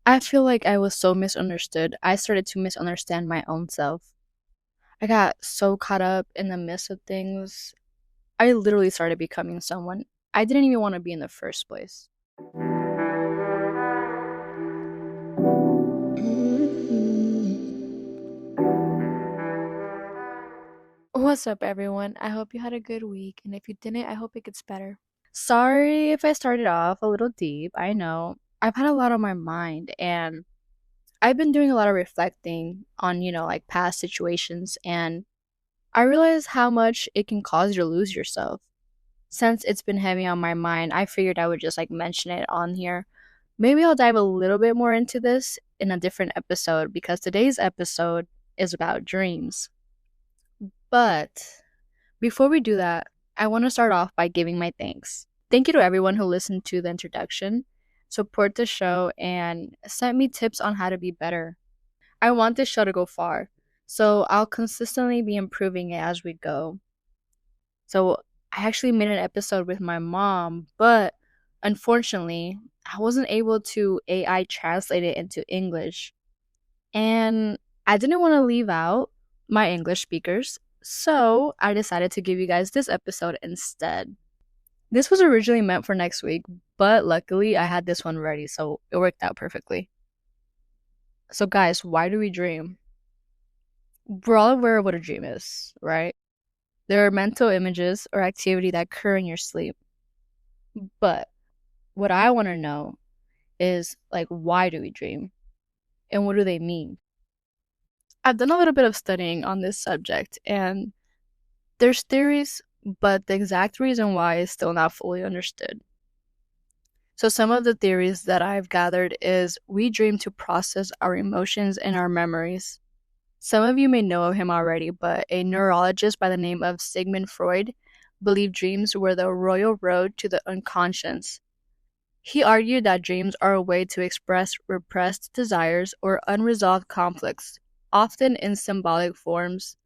I feel like I was so misunderstood. I started to misunderstand my own self. I got so caught up in the midst of things. I literally started becoming someone I didn't even want to be in the first place. What's up, everyone? I hope you had a good week, and if you didn't, I hope it gets better. Sorry if I started off a little deep. I know. I've had a lot on my mind and I've been doing a lot of reflecting on, like past situations, and I realized how much it can cause you to lose yourself. Since it's been heavy on my mind, I figured I would just like mention it on here. Maybe I'll dive a little bit more into this in a different episode because today's episode is about dreams. But before we do that, I want to start off by giving my thanks. Thank you to everyone who listened to the introduction, support the show, and sent me tips on how to be better. I want this show to go far, so I'll consistently be improving it as we go. So I actually made an episode with my mom, but unfortunately, I wasn't able to AI translate it into English. And I didn't want to leave out my English speakers, so I decided to give you guys this episode instead. This was originally meant for next week, but luckily I had this one ready, so it worked out perfectly. So, guys, why do we dream? We're all aware of what a dream is, right? There are mental images or activity that occur in your sleep. But what I want to know is like, why do we dream? And what do they mean? I've done a little bit of studying on this subject, and there's theories, but the exact reason why is still not fully understood. So some of the theories that I've gathered is we dream to process our emotions and our memories. Some of you may know of him already, but a neurologist by the name of Sigmund Freud believed dreams were the royal road to the unconscious. He argued that dreams are a way to express repressed desires or unresolved conflicts, often in symbolic forms.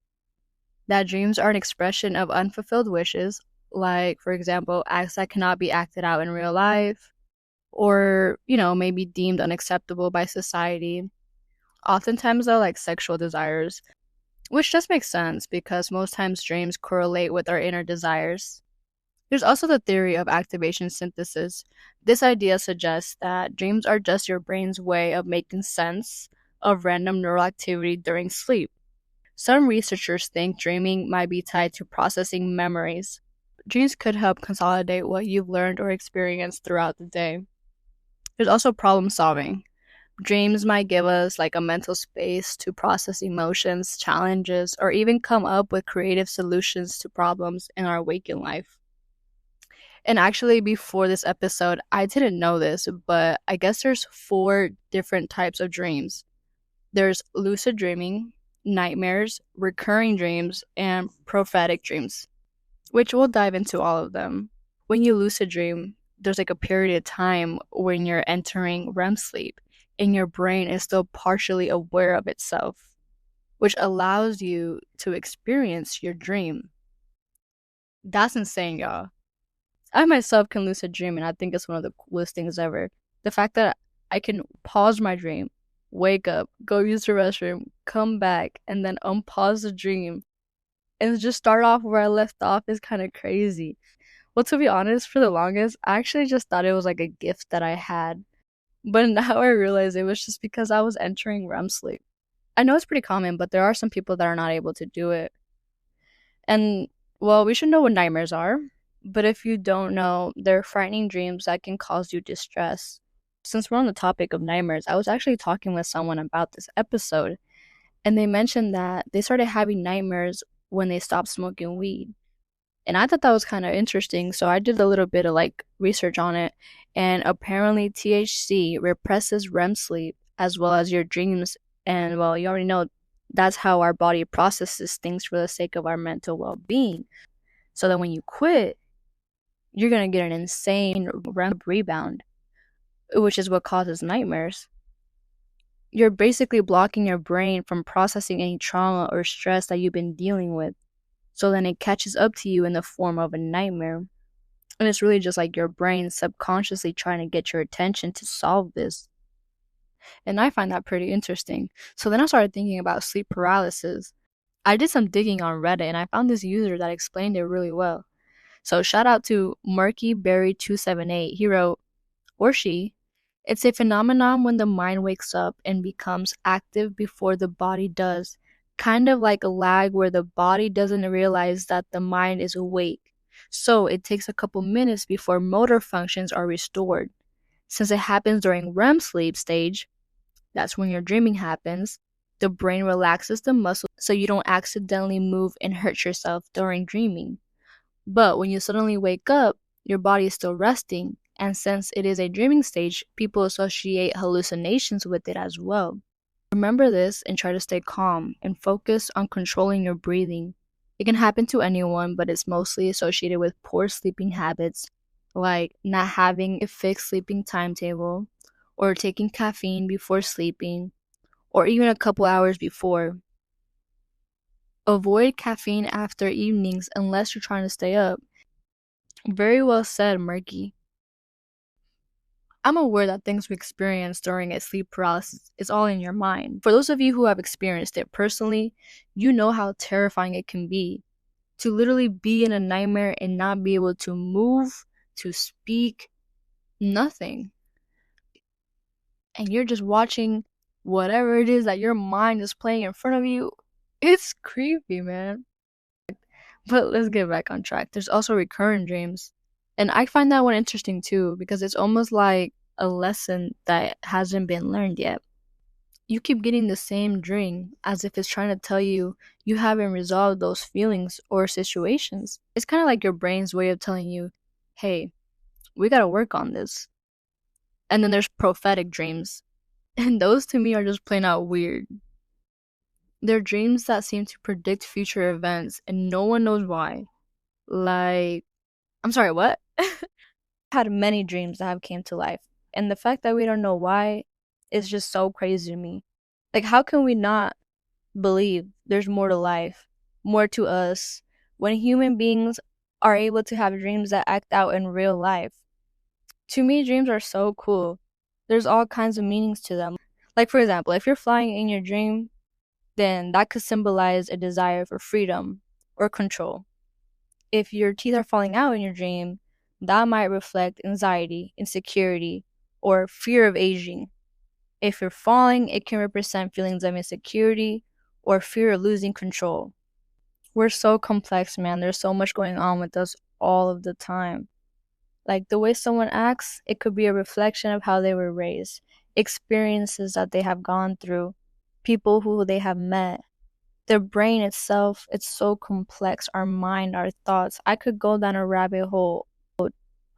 That dreams are an expression of unfulfilled wishes, like, for example, acts that cannot be acted out in real life, or, may be deemed unacceptable by society. Oftentimes, though, like sexual desires, which just makes sense because most times dreams correlate with our inner desires. There's also the theory of activation synthesis. This idea suggests that dreams are just your brain's way of making sense of random neural activity during sleep. Some researchers think dreaming might be tied to processing memories. Dreams could help consolidate what you've learned or experienced throughout the day. There's also problem solving. Dreams might give us like a mental space to process emotions, challenges, or even come up with creative solutions to problems in our waking life. And actually, before this episode, I didn't know this, but I guess there's four different types of dreams. There's lucid dreaming, nightmares, recurring dreams, and prophetic dreams, which we'll dive into all of them. When you lucid dream, there's like a period of time when you're entering REM sleep and your brain is still partially aware of itself, which allows you to experience your dream. That's insane, y'all. I myself can lucid dream, and I think it's one of the coolest things ever. The fact that I can pause my dream, wake up, go use the restroom, come back, and then unpause the dream and just start off where I left off is kind of crazy. Well, to be honest, for the longest, I actually just thought it was like a gift that I had. But now I realize it was just because I was entering REM sleep. I know it's pretty common, but there are some people that are not able to do it. And, well, we should know what nightmares are. But if you don't know, they're frightening dreams that can cause you distress. Since we're on the topic of nightmares, I was actually talking with someone about this episode, and they mentioned that they started having nightmares when they stopped smoking weed. And I thought that was kind of interesting, so I did a little bit of like research on it. And apparently, THC represses REM sleep as well as your dreams. And well, you already know that's how our body processes things for the sake of our mental well being. So that when you quit, you're going to get an insane REM rebound, which is what causes nightmares. You're basically blocking your brain from processing any trauma or stress that you've been dealing with. So then it catches up to you in the form of a nightmare. And it's really just like your brain subconsciously trying to get your attention to solve this. And I find that pretty interesting. So then I started thinking about sleep paralysis. I did some digging on Reddit and I found this user that explained it really well. So shout out to MurkyBerry278. He wrote, or she, it's a phenomenon when the mind wakes up and becomes active before the body does, kind of like a lag where the body doesn't realize that the mind is awake. So it takes a couple minutes before motor functions are restored. Since it happens during REM sleep stage, that's when your dreaming happens, the brain relaxes the muscle so you don't accidentally move and hurt yourself during dreaming. But when you suddenly wake up, your body is still resting, and since it is a dreaming stage, people associate hallucinations with it as well. Remember this and try to stay calm and focus on controlling your breathing. It can happen to anyone, but it's mostly associated with poor sleeping habits, like not having a fixed sleeping timetable, or taking caffeine before sleeping, or even a couple hours before. Avoid caffeine after evenings unless you're trying to stay up. Very well said, Murky. I'm aware that things we experience during a sleep paralysis is all in your mind. For those of you who have experienced it personally, you know how terrifying it can be to literally be in a nightmare and not be able to move, to speak, nothing. And you're just watching whatever it is that your mind is playing in front of you. It's creepy, man. But let's get back on track. There's also recurrent dreams. And I find that one interesting too, because it's almost like a lesson that hasn't been learned yet. You keep getting the same dream as if it's trying to tell you you haven't resolved those feelings or situations. It's kind of like your brain's way of telling you, hey, we gotta work on this. And then there's prophetic dreams. And those to me are just plain out weird. They're dreams that seem to predict future events and no one knows why. Like, I'm sorry, what? Had many dreams that have came to life, and the fact that we don't know why is just so crazy to me. Like, how can we not believe there's more to life, more to us, when human beings are able to have dreams that act out in real life? To me, dreams are so cool. There's all kinds of meanings to them. Like, for example, if you're flying in your dream, then that could symbolize a desire for freedom or control. If your teeth are falling out in your dream, that might reflect anxiety, insecurity, or fear of aging. If you're falling, it can represent feelings of insecurity or fear of losing control. We're so complex, man. There's so much going on with us all of the time. Like the way someone acts, it could be a reflection of how they were raised, experiences that they have gone through, people who they have met. Their brain itself, it's so complex. Our mind, our thoughts. I could go down a rabbit hole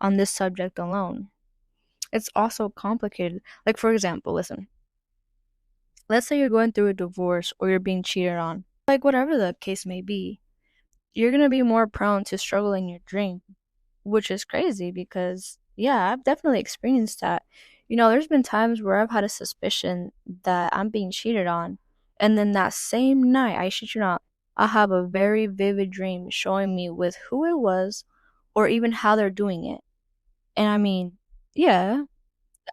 on this subject alone. It's also complicated. Like, for example, listen, let's say you're going through a divorce or you're being cheated on, like, whatever the case may be, you're going to be more prone to struggle in your dream, which is crazy because, yeah, I've definitely experienced that. There's been times where I've had a suspicion that I'm being cheated on, and then that same night, I shit you not, I have a very vivid dream showing me with who it was or even how they're doing it. And I mean, yeah,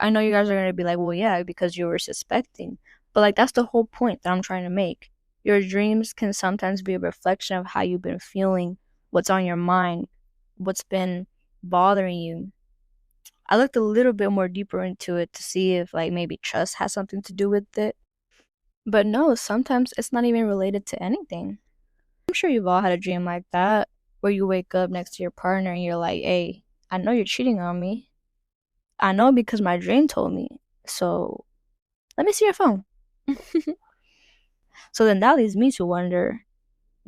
I know you guys are going to be like, well, yeah, because you were suspecting. But, like, that's the whole point that I'm trying to make. Your dreams can sometimes be a reflection of how you've been feeling, what's on your mind, what's been bothering you. I looked a little bit more deeper into it to see if, like, maybe trust has something to do with it. But no, sometimes it's not even related to anything. I'm sure you've all had a dream like that, where you wake up next to your partner and you're like, hey, I know you're cheating on me. I know because my dream told me. So let me see your phone. So then that leads me to wonder,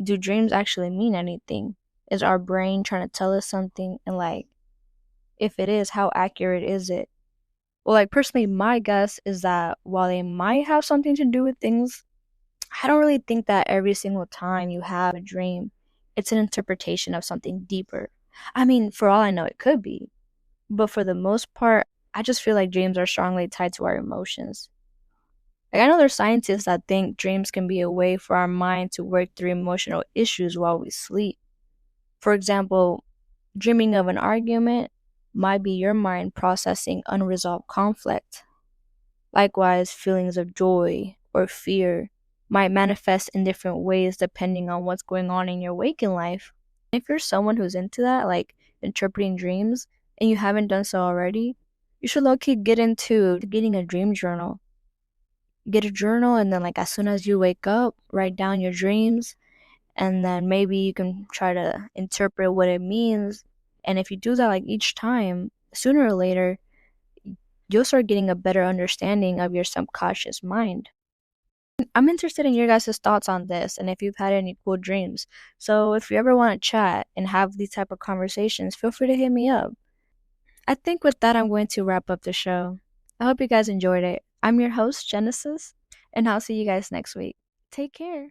do dreams actually mean anything? Is our brain trying to tell us something? And, like, if it is, how accurate is it? Well, like, personally, my guess is that while they might have something to do with things, I don't really think that every single time you have a dream, it's an interpretation of something deeper. I mean, for all I know, it could be. But for the most part, I just feel like dreams are strongly tied to our emotions. Like, I know there's scientists that think dreams can be a way for our mind to work through emotional issues while we sleep. For example, dreaming of an argument might be your mind processing unresolved conflict. Likewise, feelings of joy or fear might manifest in different ways depending on what's going on in your waking life. If you're someone who's into that, like interpreting dreams, and you haven't done so already, you should low-key get into getting a dream journal. Get a journal, and then, like, as soon as you wake up, write down your dreams, and then maybe you can try to interpret what it means. And if you do that, like, each time, sooner or later, you'll start getting a better understanding of your subconscious mind. I'm interested in your guys' thoughts on this and if you've had any cool dreams. So if you ever want to chat and have these type of conversations, feel free to hit me up. I think with that, I'm going to wrap up the show. I hope you guys enjoyed it. I'm your host, Genesis, and I'll see you guys next week. Take care.